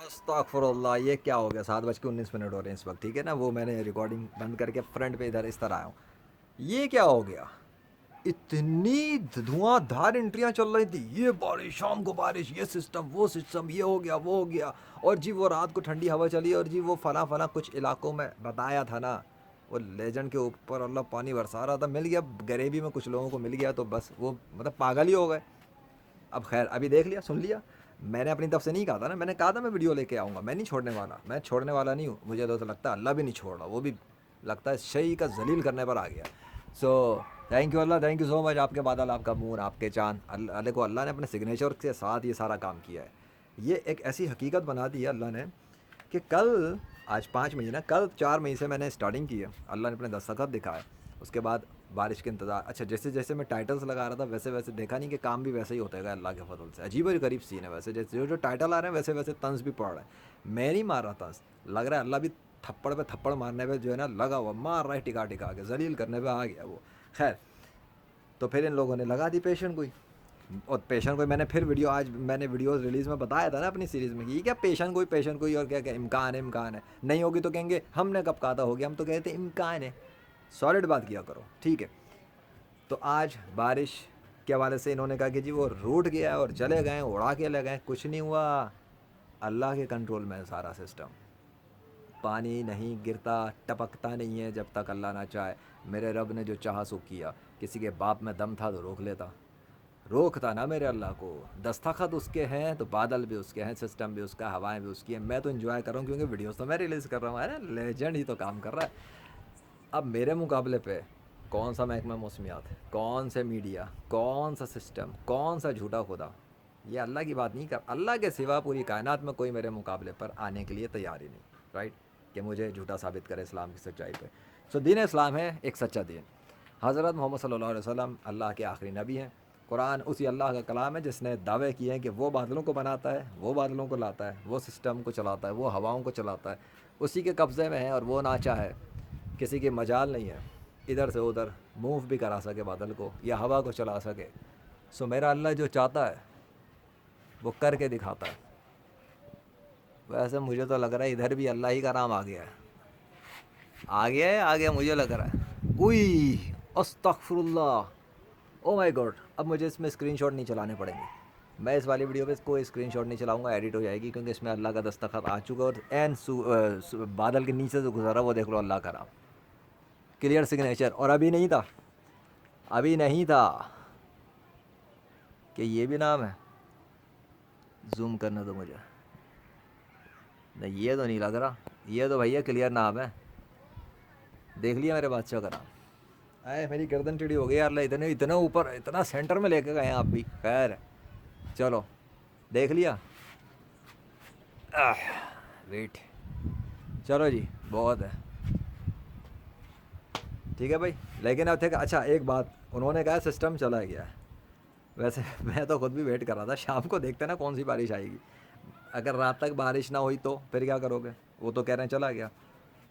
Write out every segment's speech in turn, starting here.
अस्तगफुरुल्लाह, ये क्या हो गया? 7:19 हो रहे हैं इस वक्त, ठीक है ना? वो मैंने रिकॉर्डिंग बंद करके फ्रंट पे इधर इस तरह आया हूँ। ये क्या हो गया? इतनी धुआंधार एंट्रियां चल रही थी, ये बारिश, शाम को बारिश, ये सिस्टम, वो सिस्टम, ये हो गया, वो हो गया। और जी वो रात को ठंडी हवा चली, और जी वो फला फला कुछ इलाकों में बताया था ना, वो लेजेंड के ऊपर अल्लाह पानी बरसा रहा था, मिल गया गरीबी में कुछ लोगों को मिल गया, तो बस वो मतलब पागल ही हो गए। अब खैर, अभी देख लिया, सुन लिया। मैंने अपनी तरफ से नहीं कहा था ना, मैंने कहा था मैं वीडियो लेके आऊँगा, मैं नहीं छोड़ने वाला, मैं छोड़ने वाला नहीं हूँ। मुझे तो लगता है अल्लाह भी नहीं छोड़ रहा, वो भी लगता है शही का जलील करने पर आ गया। So thank you Allah, thank you so much. आपके बादल, आपका मून, आपके चाँद, अल्लाह को, अल्लाह ने अपने सिग्नेचर के साथ ये सारा काम किया है। ये एक ऐसी हकीकत बना दी है अल्लाह ने कि कल, आज 5 मई ना, कल 4 मई से मैंने स्टार्टिंग की है, अल्लाह ने अपने दस्तखत दिखाए। उसके बाद बारिश के इंतज़ार। अच्छा, जैसे जैसे मैं टाइटल्स लगा रहा था वैसे वैसे देखा नहीं कि काम भी वैसे ही होता है अल्लाह के फजल से। अजीब और गरीब सीन है, वैसे जैसे जो जो टाइटल आ रहे हैं वैसे वैसे तंज भी पड़ रहा है। मैं नहीं मार रहा तंज, लग रहा है अल्लाह भी थप्पड़ पे थप्पड़ मारने पे जो है ना लगा हुआ, मार रहा है टिका टिका के, जलील करने पे आ गया वो। खैर, तो फिर इन लोगों ने लगा दी पेशेंट कोई, और पेशेंट कोई मैंने फिर वीडियो, आज मैंने वीडियोस रिलीज़ में बताया था ना अपनी सीरीज़ में कि ये क्या पेशेंट कोई और क्या क्या इम्कान है, इम्कान है, नहीं होगी तो कहेंगे हमने कब कहा था हो गया, हम तो कहते हैं इम्कान है। सॉलिड बात किया करो, ठीक है? तो आज बारिश के हवाले से इन्होंने कहा कि जी वो रूठ गया है और चले गए, उड़ा के ले गए, कुछ नहीं हुआ। अल्लाह के कंट्रोल में है सारा सिस्टम। पानी नहीं गिरता, टपकता नहीं है जब तक अल्लाह ना चाहे। मेरे रब ने जो चाहा सो किया। किसी के बाप में दम था तो रोक लेता, रोकता ना मेरे अल्लाह को। दस्तखत उसके हैं तो बादल भी उसके हैं, सिस्टम भी उसका, हवाएं भी उसकी हैं। मैं तो इन्जॉय कर रहा हूँ क्योंकि वीडियोस तो मैं रिलीज़ कर रहा हूँ। अरे लेजेंड ही तो काम कर रहा है। अब मेरे मुकाबले पे कौन सा महकमा मौसमियात, कौन से मीडिया, कौन सा सिस्टम, कौन सा झूठा खुदा, ये अल्लाह की बात नहीं कर। अल्लाह के सिवा पूरी कायनात में कोई मेरे मुकाबले पर आने के लिए तैयार ही नहीं, राइट? कि मुझे झूठा साबित करे इस्लाम की सच्चाई पे। सो दीन इस्लाम है एक सच्चा दीन। हज़रत मोहम्मद सल्लल्लाहु अलैहि वसल्लम अल्लाह के आखिरी नबी हैं। कुरान उसी अल्लाह का कलाम है जिसने दावे किए हैं कि वो बादलों को बनाता है, वो बादलों को लाता है, वो सिस्टम को चलाता है, वो हवाओं को चलाता है, उसी के कब्ज़े में है, और वो ना चाहे किसी की मजाल नहीं है इधर से उधर मूव भी करा सके बादल को या हवा को चला सके। सो मेरा अल्लाह जो चाहता है वो करके दिखाता है। वैसे मुझे तो लग रहा है इधर भी अल्लाह ही का नाम आ गया है, आ गया है, आ गया मुझे लग रहा है। उई, अस्तगफुरुल्लाह, ओ माय गॉड। अब मुझे इसमें स्क्रीनशॉट नहीं चलाने पड़ेंगे। मैं इस वाली वीडियो पे कोई स्क्रीनशॉट नहीं चलाऊंगा, एडिट हो जाएगी, क्योंकि इसमें अल्लाह का दस्तखत आ चुका है। और बादल के नीचे से गुजरा वो देख लो अल्लाह का नाम, क्लियर सिग्नेचर। और अभी नहीं था, अभी नहीं था कि ये भी नाम है। जूम करना तो मुझे नहीं, ये तो नहीं लग रहा, ये तो भैया क्लियर नाम है। देख लिया मेरे बादशाह का नाम। अरे मेरी गर्दन टेढ़ी हो गई यार, इतने इतने ऊपर, इतना सेंटर में लेके गए हैं आप भी। खैर चलो, देख लिया। वेट, चलो जी, बहुत है, ठीक है भाई। लेकिन अब थे, अच्छा एक बात, उन्होंने कहा सिस्टम चला गया है। वैसे मैं तो खुद भी वेट कर रहा था, शाम को देखते ना कौन सी बारिश आएगी। अगर रात तक बारिश ना हुई तो फिर क्या करोगे? वो तो कह रहे हैं चला गया।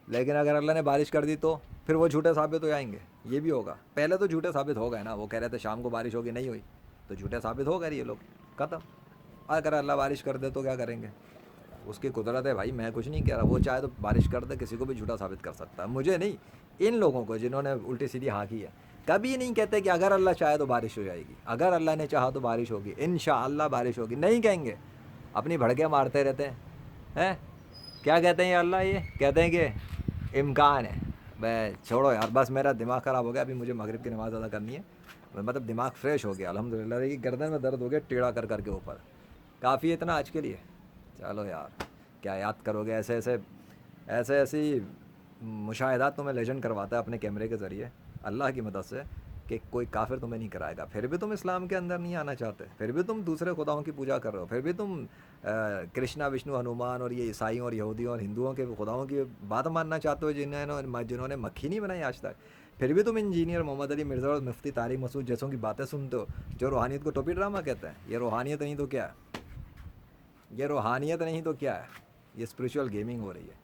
लेकिन अगर अल्लाह ने बारिश कर दी तो फिर वो झूठे साबित हो जाएंगे। ये भी होगा, पहले तो झूठे साबित हो गए ना, वो कह रहे थे शाम को बारिश होगी, नहीं हुई तो झूठे साबित हो गए ये लोग, ख़त्म। अगर अल्लाह बारिश कर दे तो क्या करेंगे? उसकी कुदरत है भाई, मैं कुछ नहीं कह रहा। वो चाहे तो बारिश कर दे, किसी को भी झूठा साबित कर सकता है, मुझे नहीं। इन लोगों को जिन्होंने उल्टी सीधी हाँकी है, कभी नहीं कहते कि अगर अल्लाह चाहे तो बारिश हो जाएगी, अगर अल्लाह ने चाहा तो बारिश होगी, इंशाअल्लाह बारिश होगी, नहीं कहेंगे। अपनी भड़के मारते रहते हैं। क्या कहते हैं ये अल्लाह? ये कहते हैं कि इम्कान है। मैं छोड़ो यार, बस मेरा दिमाग ख़राब हो गया। अभी मुझे मगरिब की नमाज़ अदा करनी है, मतलब दिमाग फ्रेश हो गया अल्हम्दुलिल्लाह। देखिए गर्दन में दर्द हो गया टेढ़ा कर करके ऊपर। काफ़ी है इतना आज के लिए। चलो यार, क्या याद करोगे? ऐसे ऐसे ऐसे ऐसी मुशाहिदात तुम्हें लेजेंड करवाता है अपने कैमरे के ज़रिए अल्लाह की मदद से, कि कोई काफिर तुम्हें नहीं कराएगा। फिर भी तुम इस्लाम के अंदर नहीं आना चाहते, फिर भी तुम दूसरे खुदाओं की पूजा कर रहे हो, फिर भी तुम कृष्णा विष्णु हनुमान और ये ईसाइयों और यहूदियों और हिंदुओं के खुदाओं की बात मानना चाहते हो जिन्होंने मक्खी नहीं बनाई आज तक। फिर भी तुम इंजीनियर मोहम्मद अली मिर्ज़ा और मुफ्ती तारिक मसूद जैसों की बातें सुनते हो, जो रूहानियत को टोपी ड्रामा कहते हैं। ये रूहानियत नहीं तो क्या है? ये रूहानियत नहीं तो क्या है? ये स्पिरिचुअल गेमिंग हो रही है।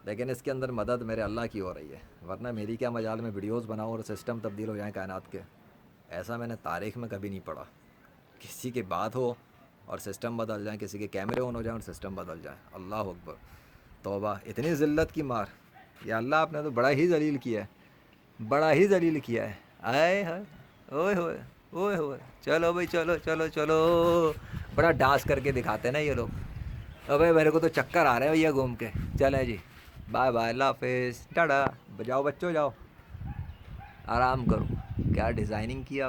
लेकिन इसके अंदर मदद मेरे अल्लाह की हो रही है, वरना मेरी क्या मजाल में वीडियोस बनाऊं और सिस्टम तब्दील हो जाए कायनात के। ऐसा मैंने तारीख़ में कभी नहीं पढ़ा। किसी की बात हो اور سسٹم بدل جائیں, کسی کے کیمرے آن ہو جائیں اور سسٹم بدل جائیں. اللہ اکبر, توبہ, اتنی ذلت کی مار. یا اللہ آپ نے تو بڑا ہی ذلیل کیا ہے, بڑا ہی ذلیل کیا ہے. آئے ہائے, اوئے ہوئے, اوئے ہوئے. چلو بھائی, چلو چلو چلو, بڑا ڈانس کر کے دکھاتے ہیں نا یہ لوگ. ابے میرے کو تو چکر آ رہے ہیں بھیا گھوم کے. چلیں جی, بائے بائے, اللہ حافظ, ٹاٹا. جاؤ بچوں جاؤ, آرام کرو. کیا ڈیزائننگ کیا